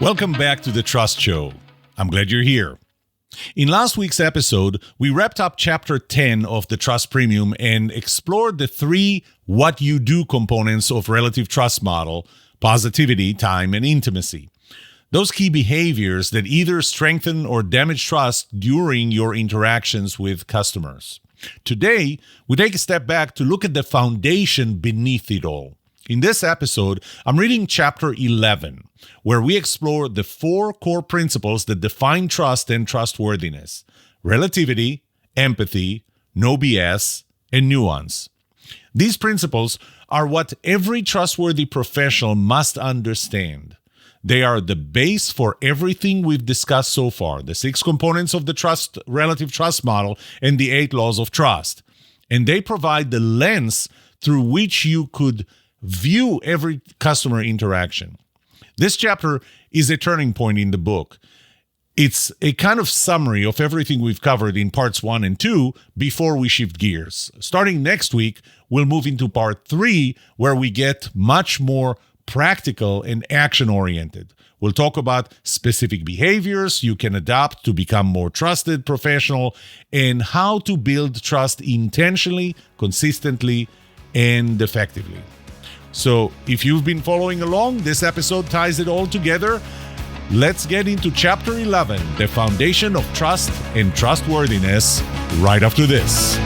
Welcome back to The Trust Show. I'm glad you're here. In last week's episode, we wrapped up Chapter 10 of the Trust Premium and explored the three what you do components of relative trust model: positivity, time, and intimacy. Those key behaviors that either strengthen or damage trust during your interactions with customers. Today, we take a step back to look at the foundation beneath it all. In this episode, I'm reading Chapter 11, where we explore the four core principles that define trust and trustworthiness: relativity, empathy, no BS, and nuance. These principles are what every trustworthy professional must understand. They are the base for everything we've discussed so far, the 6 components of the relative trust model and the 8 laws of trust. And they provide the lens through which you could view every customer interaction. This chapter is a turning point in the book. It's a kind of summary of everything we've covered in parts 1 and 2 before we shift gears. Starting next week, we'll move into part 3, where we get much more practical and action-oriented. We'll talk about specific behaviors you can adopt to become more trusted professional and how to build trust intentionally, consistently, and effectively. So if you've been following along, this episode ties it all together. Let's get into Chapter 11, the foundation of trust and trustworthiness, right after this.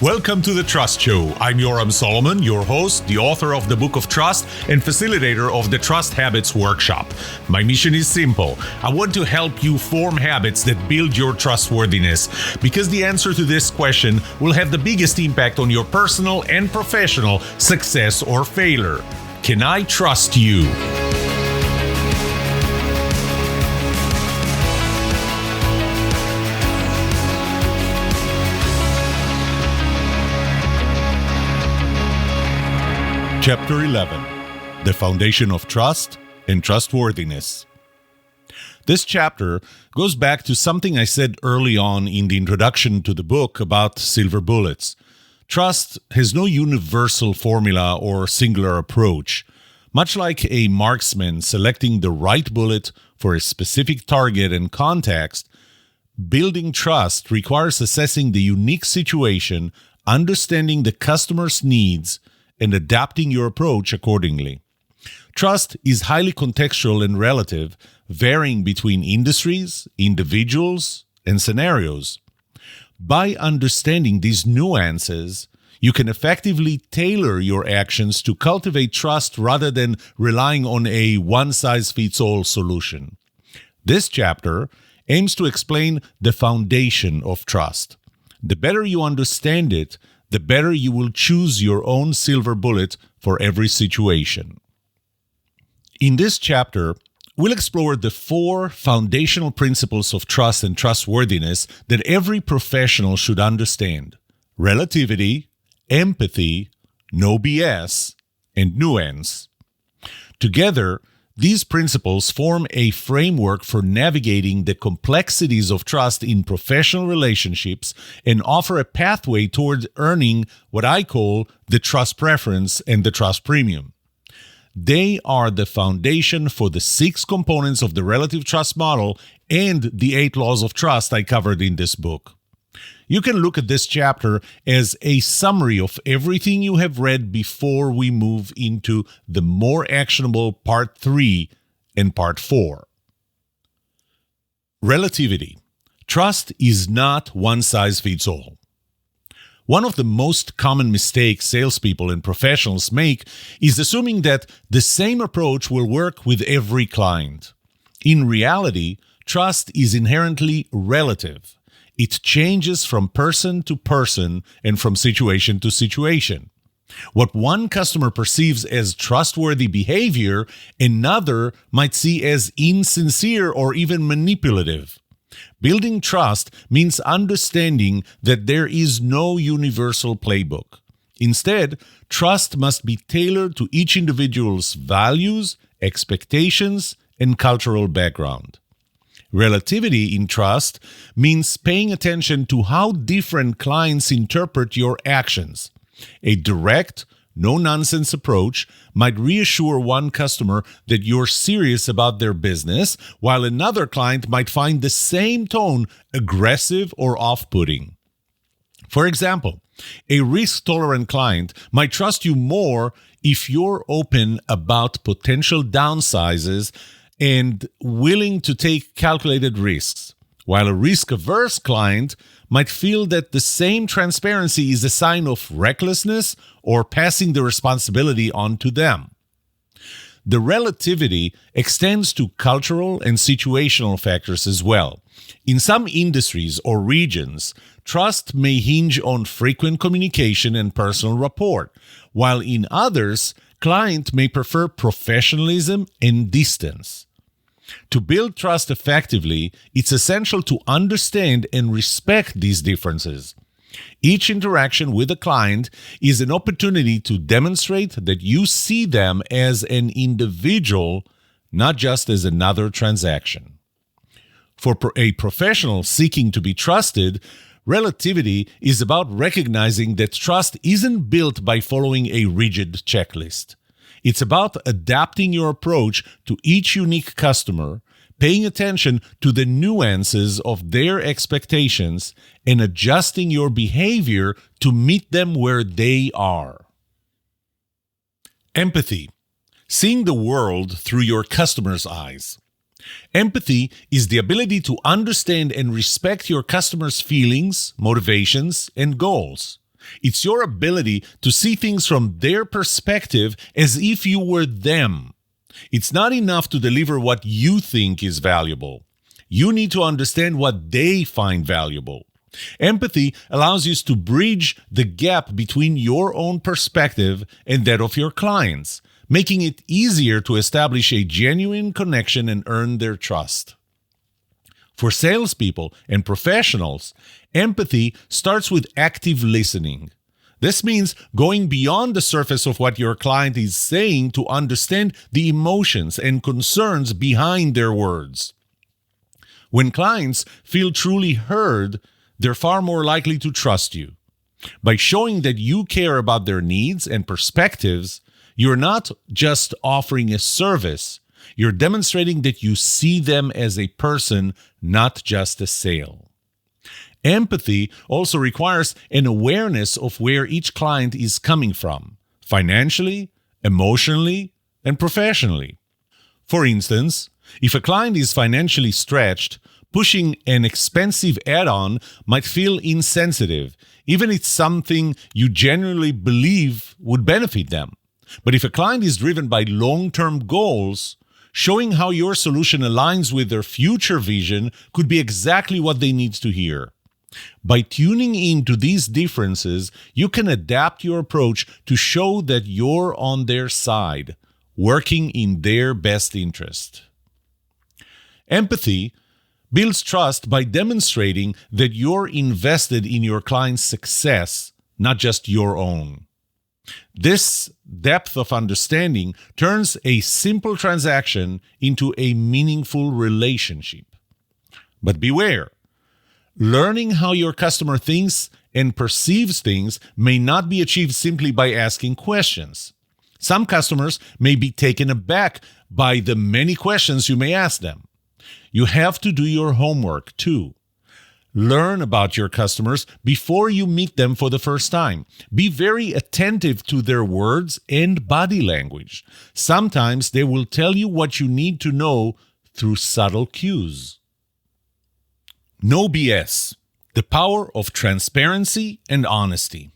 Welcome to The Trust Show. I'm Yoram Solomon, your host, the author of the Book of Trust, and facilitator of the Trust Habits Workshop. My mission is simple. I want to help you form habits that build your trustworthiness, because the answer to this question will have the biggest impact on your personal and professional success or failure. Can I trust you? Chapter 11, the foundation of trust and trustworthiness. This chapter goes back to something I said early on in the introduction to the book about silver bullets. Trust has no universal formula or singular approach. Much like a marksman selecting the right bullet for a specific target and context, building trust requires assessing the unique situation, understanding the customer's needs, and adapting your approach accordingly. Trust is highly contextual and relative, varying between industries, individuals, and scenarios. By understanding these nuances, you can effectively tailor your actions to cultivate trust rather than relying on a one-size-fits-all solution. This chapter aims to explain the foundation of trust. The better you understand it, the better you will choose your own silver bullet for every situation. In this chapter, we'll explore the 4 foundational principles of trust and trustworthiness that every professional should understand: relativity, empathy, no BS, and nuance. Together, these principles form a framework for navigating the complexities of trust in professional relationships and offer a pathway toward earning what I call the trust preference and the trust premium. They are the foundation for the 6 components of the relative trust model and the 8 laws of trust I covered in this book. You can look at this chapter as a summary of everything you have read before we move into the more actionable Part 3 and Part 4. Relativity. Trust is not one size fits all. One of the most common mistakes salespeople and professionals make is assuming that the same approach will work with every client. In reality, trust is inherently relative. It changes from person to person and from situation to situation. What one customer perceives as trustworthy behavior, another might see as insincere or even manipulative. Building trust means understanding that there is no universal playbook. Instead, trust must be tailored to each individual's values, expectations, and cultural background. Relativity in trust means paying attention to how different clients interpret your actions. A direct, no-nonsense approach might reassure one customer that you're serious about their business, while another client might find the same tone aggressive or off-putting. For example, a risk-tolerant client might trust you more if you're open about potential downsizes and willing to take calculated risks, while a risk-averse client might feel that the same transparency is a sign of recklessness or passing the responsibility on to them. The relativity extends to cultural and situational factors as well. In some industries or regions, trust may hinge on frequent communication and personal rapport, while in others, client may prefer professionalism and distance. To build trust effectively, it's essential to understand and respect these differences. Each interaction with a client is an opportunity to demonstrate that you see them as an individual, not just as another transaction. For a professional seeking to be trusted, relativity is about recognizing that trust isn't built by following a rigid checklist. It's about adapting your approach to each unique customer, paying attention to the nuances of their expectations, and adjusting your behavior to meet them where they are. Empathy. Seeing the world through your customer's eyes. Empathy is the ability to understand and respect your customer's feelings, motivations, and goals. It's your ability to see things from their perspective as if you were them. It's not enough to deliver what you think is valuable. You need to understand what they find valuable. Empathy allows you to bridge the gap between your own perspective and that of your clients, making it easier to establish a genuine connection and earn their trust. For salespeople and professionals, empathy starts with active listening. This means going beyond the surface of what your client is saying to understand the emotions and concerns behind their words. When clients feel truly heard, they're far more likely to trust you. By showing that you care about their needs and perspectives, you're not just offering a service, you're demonstrating that you see them as a person, not just a sale. Empathy also requires an awareness of where each client is coming from, financially, emotionally, and professionally. For instance, if a client is financially stretched, pushing an expensive add-on might feel insensitive, even if it's something you genuinely believe would benefit them. But if a client is driven by long-term goals, showing how your solution aligns with their future vision could be exactly what they need to hear. By tuning into these differences, you can adapt your approach to show that you're on their side, working in their best interest. Empathy builds trust by demonstrating that you're invested in your client's success, not just your own. This depth of understanding turns a simple transaction into a meaningful relationship. But beware, learning how your customer thinks and perceives things may not be achieved simply by asking questions. Some customers may be taken aback by the many questions you may ask them. You have to do your homework too. Learn about your customers before you meet them for the first time. Be very attentive to their words and body language. Sometimes they will tell you what you need to know through subtle cues. No BS. The power of transparency and honesty.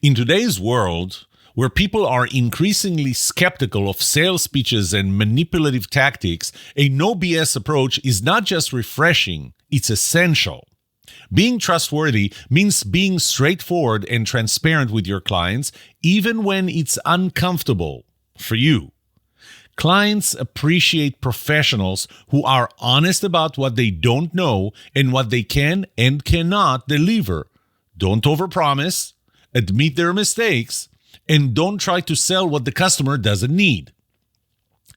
In today's world, where people are increasingly skeptical of sales pitches and manipulative tactics, a no BS approach is not just refreshing, it's essential. Being trustworthy means being straightforward and transparent with your clients, even when it's uncomfortable for you. Clients appreciate professionals who are honest about what they don't know and what they can and cannot deliver. Don't overpromise, admit their mistakes, and don't try to sell what the customer doesn't need.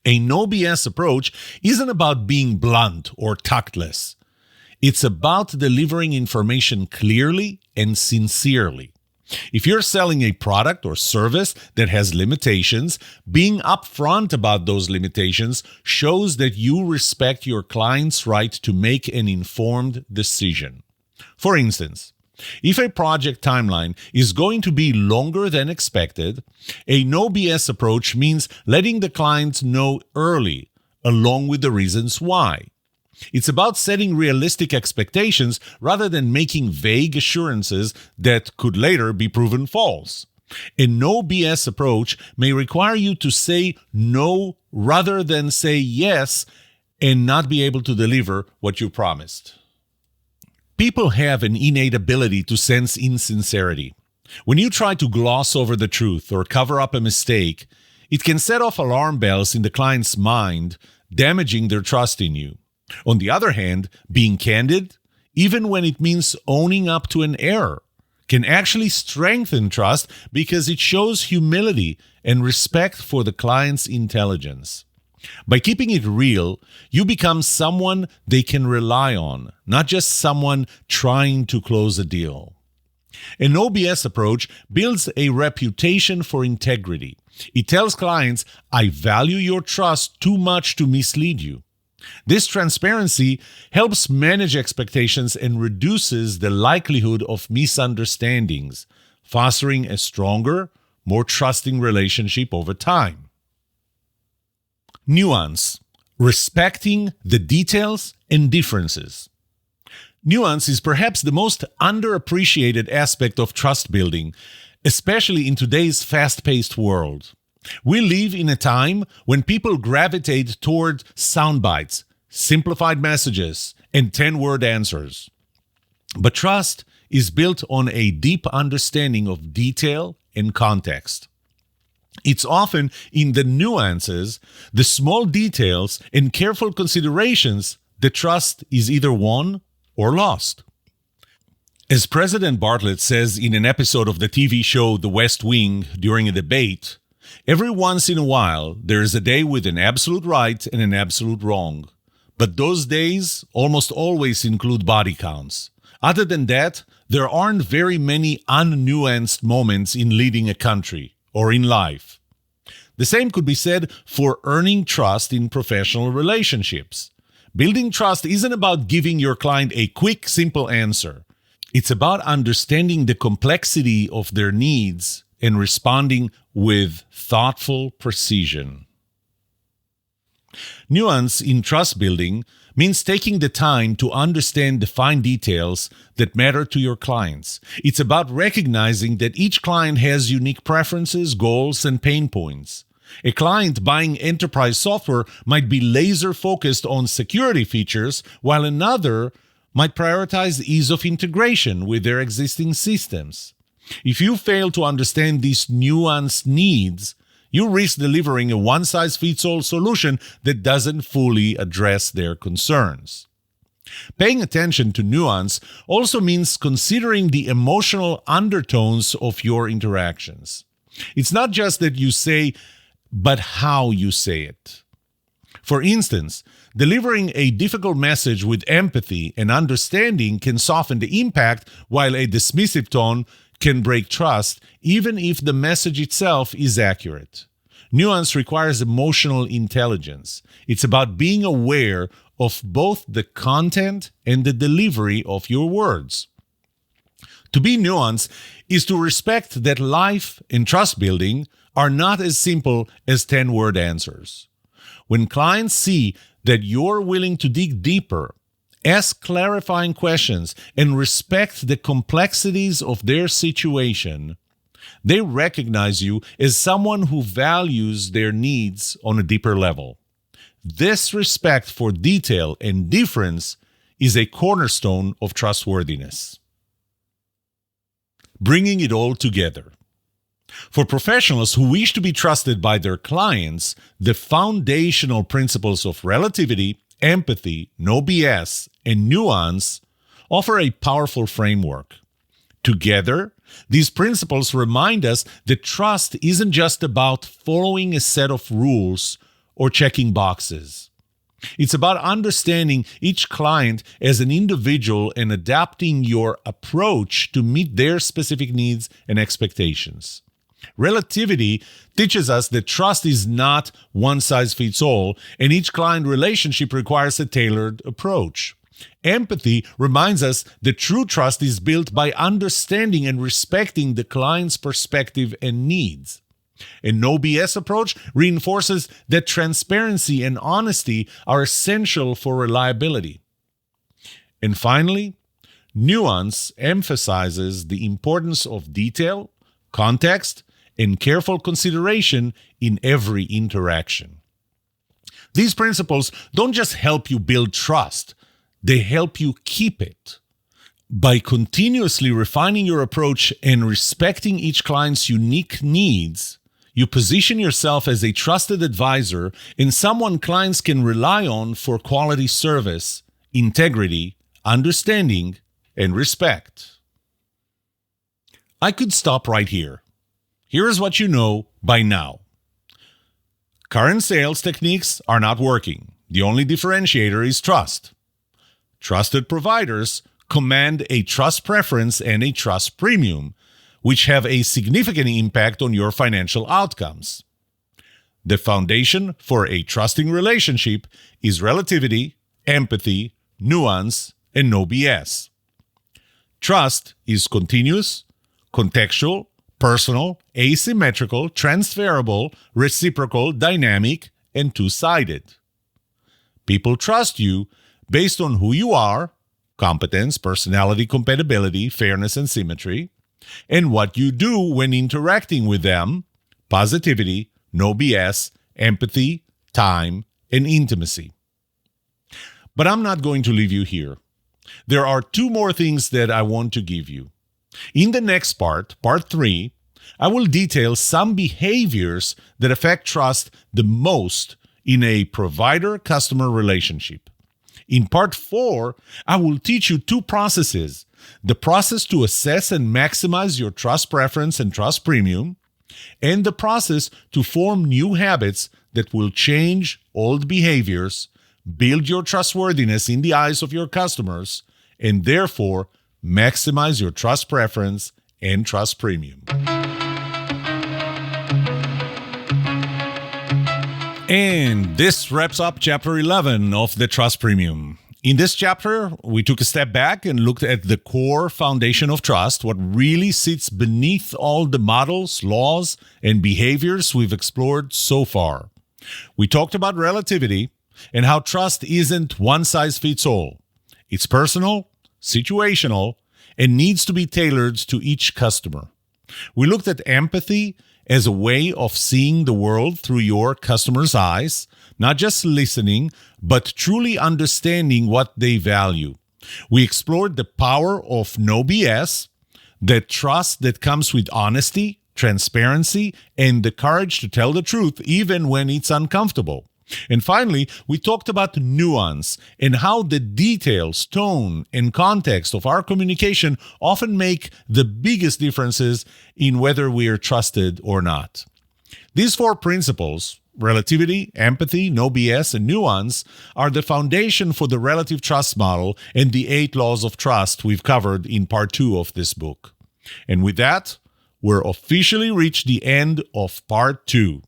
A no BS approach isn't about being blunt or tactless. It's about delivering information clearly and sincerely. If you're selling a product or service that has limitations, being upfront about those limitations shows that you respect your client's right to make an informed decision. For instance, if a project timeline is going to be longer than expected, a no BS approach means letting the client know early, along with the reasons why. It's about setting realistic expectations rather than making vague assurances that could later be proven false. A no BS approach may require you to say no rather than say yes and not be able to deliver what you promised. People have an innate ability to sense insincerity. When you try to gloss over the truth or cover up a mistake, it can set off alarm bells in the client's mind, damaging their trust in you. On the other hand, being candid, even when it means owning up to an error, can actually strengthen trust because it shows humility and respect for the client's intelligence. By keeping it real, you become someone they can rely on, not just someone trying to close a deal. An no BS approach builds a reputation for integrity. It tells clients, I value your trust too much to mislead you. This transparency helps manage expectations and reduces the likelihood of misunderstandings, fostering a stronger, more trusting relationship over time. Nuance, respecting the details and differences. Nuance is perhaps the most underappreciated aspect of trust building, especially in today's fast-paced world. We live in a time when people gravitate toward sound bites, simplified messages, and 10-word answers. But trust is built on a deep understanding of detail and context. It's often in the nuances, the small details, and careful considerations that trust is either won or lost. As President Bartlett says in an episode of the TV show The West Wing during a debate, every once in a while, there is a day with an absolute right and an absolute wrong. But those days almost always include body counts. Other than that, there aren't very many unnuanced moments in leading a country or in life. The same could be said for earning trust in professional relationships. Building trust isn't about giving your client a quick, simple answer. It's about understanding the complexity of their needs and responding with thoughtful precision. Nuance in trust building means taking the time to understand the fine details that matter to your clients. It's about recognizing that each client has unique preferences, goals, and pain points. A client buying enterprise software might be laser-focused on security features, while another might prioritize ease of integration with their existing systems. If you fail to understand these nuanced needs, you risk delivering a one-size-fits-all solution that doesn't fully address their concerns. Paying attention to nuance also means considering the emotional undertones of your interactions. It's not just that you say, but how you say it. For instance, delivering a difficult message with empathy and understanding can soften the impact, while a dismissive tone can break trust, even if the message itself is accurate. Nuance requires emotional intelligence. It's about being aware of both the content and the delivery of your words. To be nuanced is to respect that life and trust building are not as simple as 10-word answers. When clients see that you're willing to dig deeper, ask clarifying questions, and respect the complexities of their situation, they recognize you as someone who values their needs on a deeper level. This respect for detail and difference is a cornerstone of trustworthiness. Bringing it all together. For professionals who wish to be trusted by their clients, the foundational principles of relativity, empathy, no BS, and nuance offer a powerful framework. Together, these principles remind us that trust isn't just about following a set of rules or checking boxes. It's about understanding each client as an individual and adapting your approach to meet their specific needs and expectations. Relativity teaches us that trust is not one size fits all, and each client relationship requires a tailored approach. Empathy reminds us that true trust is built by understanding and respecting the client's perspective and needs. A no BS approach reinforces that transparency and honesty are essential for reliability. And finally, nuance emphasizes the importance of detail, context, and careful consideration in every interaction. These principles don't just help you build trust, they help you keep it. By continuously refining your approach and respecting each client's unique needs, you position yourself as a trusted advisor and someone clients can rely on for quality service, integrity, understanding, and respect. I could stop right here. Here is what you know by now. Current sales techniques are not working. The only differentiator is trust. Trusted providers command a trust preference and a trust premium, which have a significant impact on your financial outcomes. The foundation for a trusting relationship is relativity, empathy, nuance, and no BS. Trust is continuous, contextual, personal, asymmetrical, transferable, reciprocal, dynamic, and two-sided. People trust you based on who you are, competence, personality, compatibility, fairness, and symmetry, and what you do when interacting with them, positivity, no BS, empathy, time, and intimacy. But I'm not going to leave you here. There are two more things that I want to give you. In the next part 3, I will detail some behaviors that affect trust the most in a provider-customer relationship. In part 4, I will teach you two processes: the process to assess and maximize your trust preference and trust premium, and the process to form new habits that will change old behaviors, build your trustworthiness in the eyes of your customers, and therefore maximize your trust preference and trust premium. And this wraps up Chapter 11 of the Trust Premium. In this chapter, we took a step back and looked at the core foundation of trust, what really sits beneath all the models, laws, and behaviors we've explored so far. We talked about relativity and how trust isn't one size fits all. It's personal, situational, and needs to be tailored to each customer. We looked at empathy as a way of seeing the world through your customer's eyes, not just listening, but truly understanding what they value. We explored the power of no BS, the trust that comes with honesty, transparency, and the courage to tell the truth even when it's uncomfortable. And finally, we talked about nuance and how the details, tone, and context of our communication often make the biggest differences in whether we are trusted or not. These 4 principles, relativity, empathy, no BS, and nuance, are the foundation for the relative trust model and the 8 laws of trust we've covered in part 2 of this book. And with that, we're officially reached the end of part 2.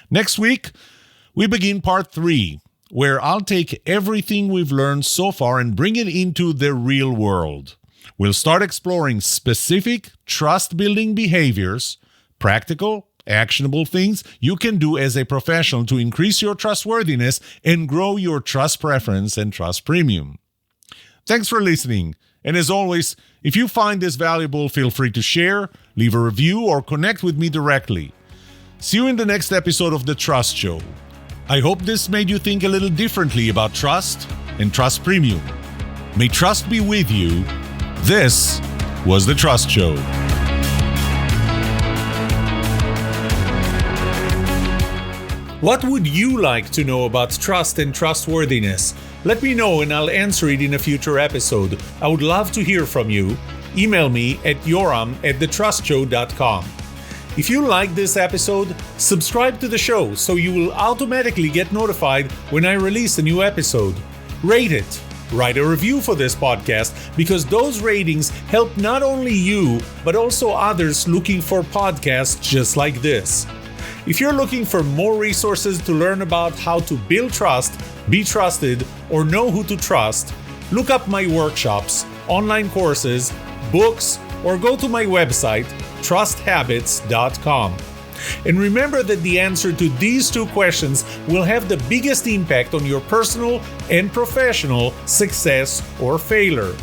Next week, we begin part 3, where I'll take everything we've learned so far and bring it into the real world. We'll start exploring specific trust-building behaviors, practical, actionable things you can do as a professional to increase your trustworthiness and grow your trust preference and trust premium. Thanks for listening. And as always, if you find this valuable, feel free to share, leave a review, or connect with me directly. See you in the next episode of The Trust Show. I hope this made you think a little differently about trust and trust premium. May trust be with you. This was The Trust Show. What would you like to know about trust and trustworthiness? Let me know and I'll answer it in a future episode. I would love to hear from you. Email me at yoram@thetrustshow.com. If you like this episode, subscribe to the show so you will automatically get notified when I release a new episode. Rate it. Write a review for this podcast because those ratings help not only you, but also others looking for podcasts just like this. If you're looking for more resources to learn about how to build trust, be trusted, or know who to trust, look up my workshops, online courses, books, or go to my website, trusthabits.com. And remember that the answer to these two questions will have the biggest impact on your personal and professional success or failure.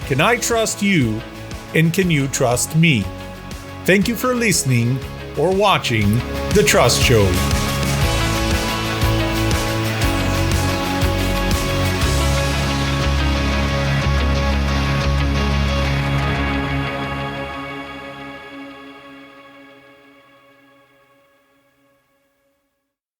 Can I trust you, and can you trust me? Thank you for listening or watching The Trust Show.